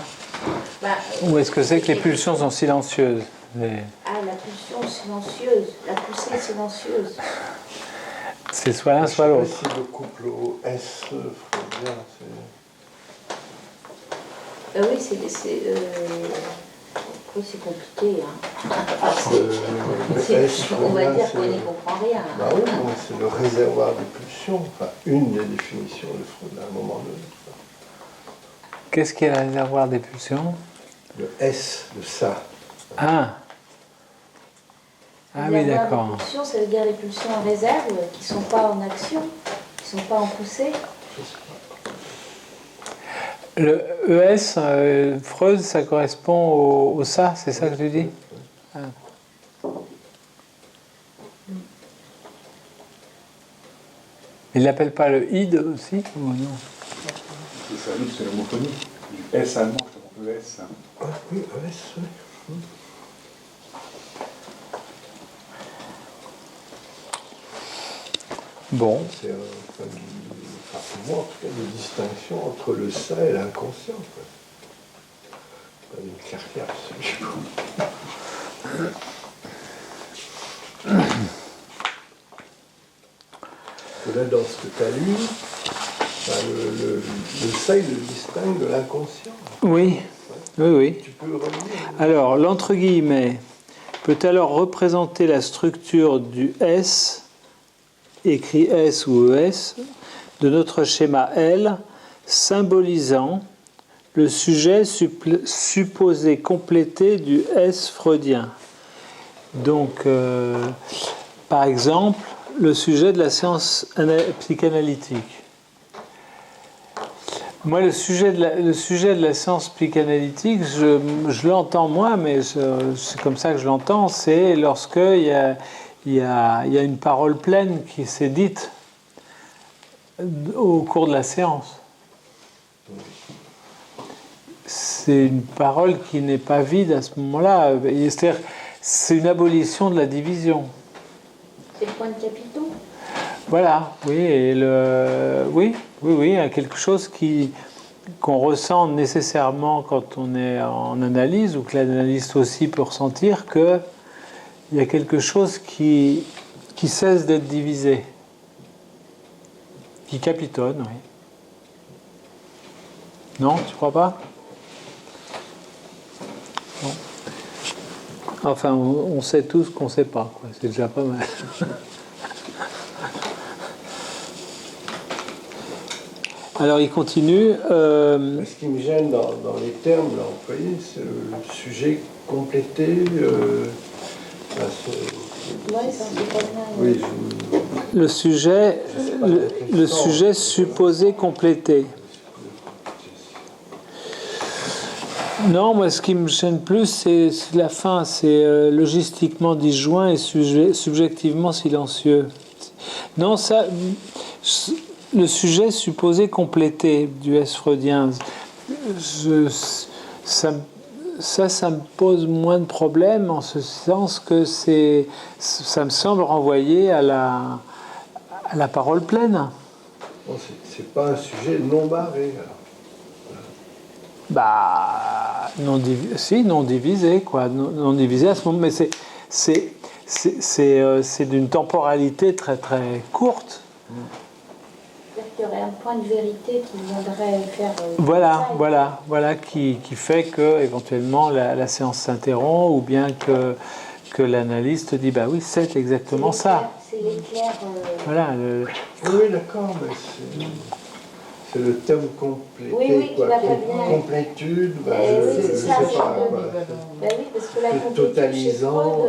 Ou est-ce que c'est que les pulsions sont silencieuses? Ah, la pulsion silencieuse, la poussée silencieuse. C'est soit l'un, soit l'autre. Je sais pas si le couple au S freudien, c'est... Oui, c'est compliqué. Hein. On va dire qu'on n'y comprend rien. Bah oui, c'est le réservoir des pulsions, enfin une des définitions de Freud à un moment donné. Qu'est-ce qui est le réservoir des pulsions? Le S, le ça. Ah oui, d'accord. Les pulsions, ça veut dire les pulsions en réserve, qui ne sont pas en action, qui ne sont pas en poussée. Le ES, Freud, ça correspond au ça, c'est ça que tu dis? Ah. Il l'appelle pas le id aussi ou non? C'est ça, c'est l'homophonie. Du S allemand, je te le ES. Ah oui, ES, oui. Bon. C'est pour moi, en tout cas, une distinction entre le ça et l'inconscient. Pas une clarté absolue. Là, dans ce que tu as lu, le ça, il le distingue de l'inconscient. Oui, oui. Tu peux le relire? Alors, l'entre guillemets, peut alors représenter la structure du S, écrit S ou ES, de notre schéma L, symbolisant le sujet supposé complété du S freudien. Donc, par exemple, le sujet de la séance psychanalytique. Moi, le sujet de la séance psychanalytique, je l'entends moi, mais c'est comme ça que je l'entends, c'est lorsqu'il y a une parole pleine qui s'est dite au cours de la séance. C'est une parole qui n'est pas vide à ce moment-là. C'est-à-dire, c'est une abolition de la division. C'est le point de capitaux. Voilà, oui, et oui, il y a quelque chose qu'on ressent nécessairement quand on est en analyse, ou que l'analyste aussi peut ressentir, qu'il y a quelque chose qui cesse d'être divisé, qui capitonne, oui. Non, tu crois pas? Non. Enfin, on sait tous qu'on ne sait pas, quoi. C'est déjà pas mal. Alors il continue. Ce qui me gêne dans les termes là, employés, c'est le sujet complété. Oui, ça c'est pas bien. Oui, Le sujet supposé complété. Non, moi ce qui me gêne plus, c'est la fin. C'est logistiquement disjoint et subjectivement silencieux. Non, ça. Le sujet supposé complété du S freudien, ça me pose moins de problèmes en ce sens que ça me semble renvoyer à la parole pleine. bon, c'est pas un sujet non barré. Alors. Bah, non divisé, quoi. Non divisé à ce moment, mais c'est d'une temporalité très très courte. Il y aurait un point de vérité qui viendrait faire... Voilà, qui fait que éventuellement la séance s'interrompt, ou bien que l'analyste dit bah oui, c'est exactement ça. C'est l'éclair. Voilà. Oui, d'accord, mais c'est le terme complété, oui, quoi. qui va pas bien. Complétude, bah, Oui, je c'est sais ça, pas. Quoi. Ben oui, parce que la complétude Totalisant.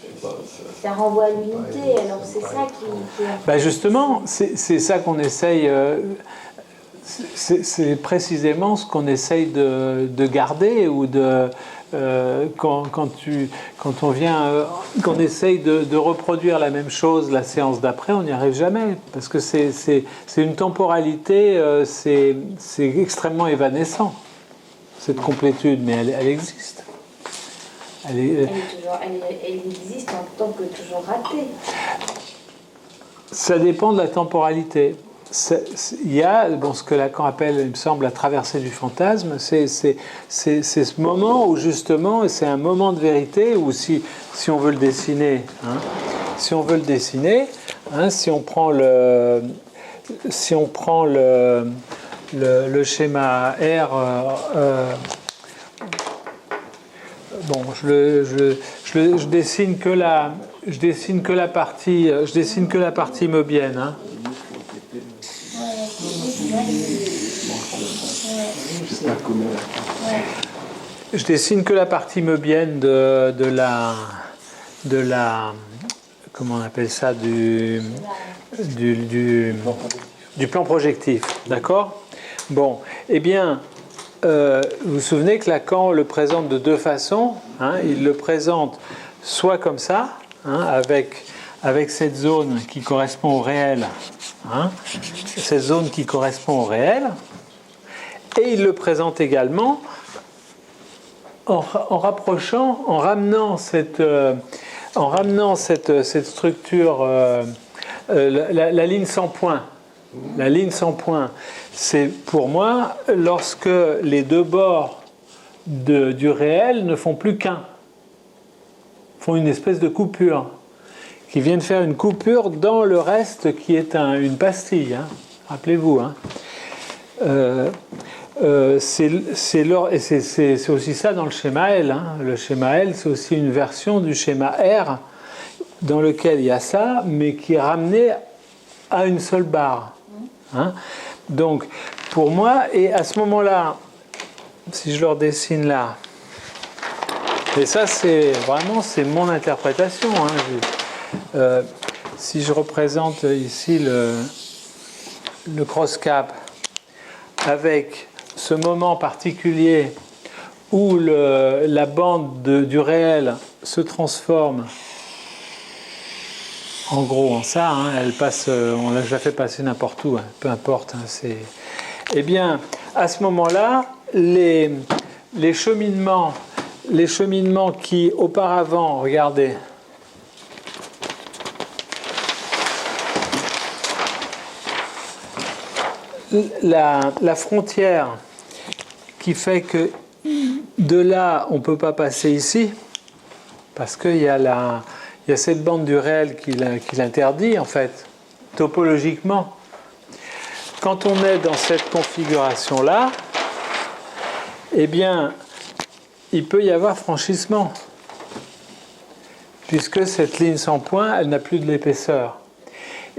chez Freud, ça renvoie à l'unité, alors c'est ça qui est... Bah justement, c'est ça qu'on essaye, c'est précisément ce qu'on essaye de garder, ou quand on essaye de reproduire la même chose la séance d'après, on n'y arrive jamais, parce que c'est une temporalité, c'est extrêmement évanescent, cette complétude, mais elle existe. Elle existe en tant que toujours ratée. Ça dépend de la temporalité. Il y a ce que Lacan appelle, il me semble, la traversée du fantasme. C'est ce moment où justement, et c'est un moment de vérité, où si on veut le dessiner, si on prend le schéma R. Bon, je dessine que la partie meubienne. Hein. Je dessine que la partie meubienne de la comment on appelle ça, du plan projectif, d'accord? Bon, eh bien, vous vous souvenez que Lacan le présente de deux façons. Il le présente soit comme ça, avec cette zone qui correspond au réel, cette zone qui correspond au réel, et il le présente également en ramenant cette structure, la ligne sans point. La ligne sans point, c'est pour moi lorsque les deux bords du réel ne font plus qu'un, font une espèce de coupure, qui viennent faire une coupure dans le reste qui est une pastille, rappelez-vous. c'est aussi ça dans le schéma L. Hein. Le schéma L, c'est aussi une version du schéma R dans lequel il y a ça, mais qui est ramené à une seule barre. Hein. Donc, pour moi, et à ce moment-là, si je le redessine là, et ça, c'est mon interprétation. Hein. Si je représente ici le cross-cap avec ce moment particulier où la bande du réel se transforme en gros en ça, hein, elle passe, on l'a déjà fait passer n'importe où, hein, peu importe. Hein, eh bien, à ce moment-là, les cheminements qui auparavant, regardez, la frontière qui fait que de là, on ne peut pas passer ici, parce qu'il y a cette bande du réel qui l'interdit, en fait, topologiquement. Quand on est dans cette configuration-là, eh bien, il peut y avoir franchissement, puisque cette ligne sans point, elle n'a plus de l'épaisseur.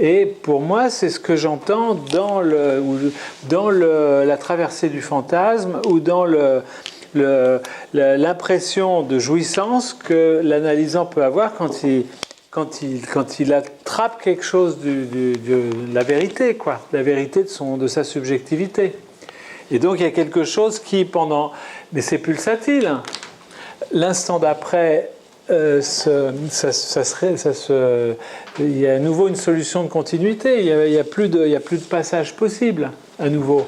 Et pour moi, c'est ce que j'entends dans la traversée du fantasme ou dans l'impression de jouissance que l'analysant peut avoir quand il attrape quelque chose de la vérité, quoi, la vérité de sa subjectivité. Et donc il y a quelque chose qui mais c'est pulsatile. L'instant d'après, il y a à nouveau une solution de continuité. Il y a plus de passage possible à nouveau.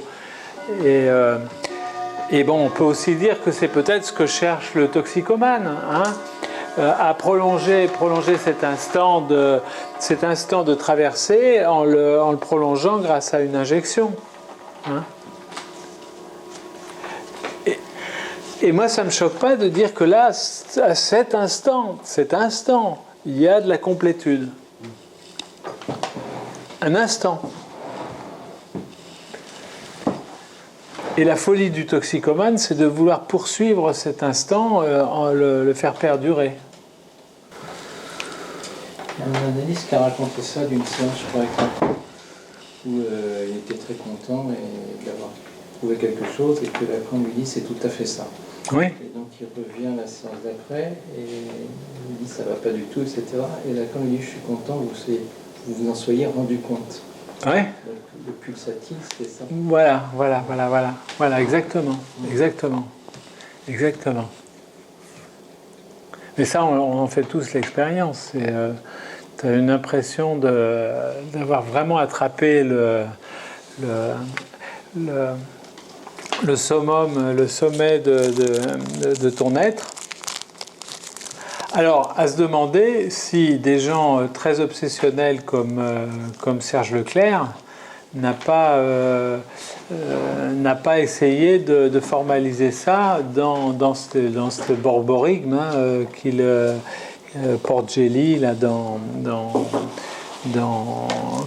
Et bon, on peut aussi dire que c'est peut-être ce que cherche le toxicomane, hein, à prolonger cet instant de traversée en le prolongeant grâce à une injection. Hein. Et moi, ça ne me choque pas de dire que là, à cet instant, il y a de la complétude. Un instant. Et la folie du toxicomane, c'est de vouloir poursuivre cet instant, le faire perdurer. Il y a un analyste qui a raconté ça d'une séance, je crois, avec un pro, où il était très content d'avoir trouvé quelque chose, et que Lacan lui dit c'est tout à fait ça. Oui. Et donc il revient la séance d'après, et il dit ça va pas du tout, etc. Et Lacan lui dit je suis content que vous en soyez rendu compte. Oui. Donc, le pulsatile, c'est ça. Voilà, exactement. Mais ça, on en fait tous l'expérience. Tu as une impression d'avoir vraiment attrapé le summum, le sommet de ton être. Alors, à se demander si des gens très obsessionnels comme Serge Leclerc n'a pas essayé de formaliser ça dans ce borborigme qu'il Porgelli là dans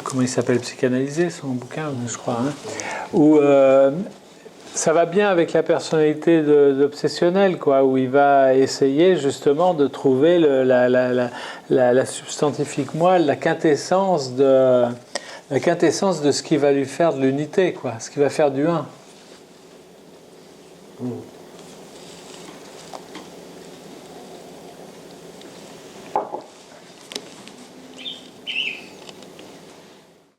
comment il s'appelle, Psychanalyser, son bouquin, je crois, hein, où ça va bien avec la personnalité d'obsessionnel, quoi, où il va essayer justement de trouver la substantifique moelle, la quintessence de ce qui va lui faire de l'unité, quoi, ce qui va faire du un.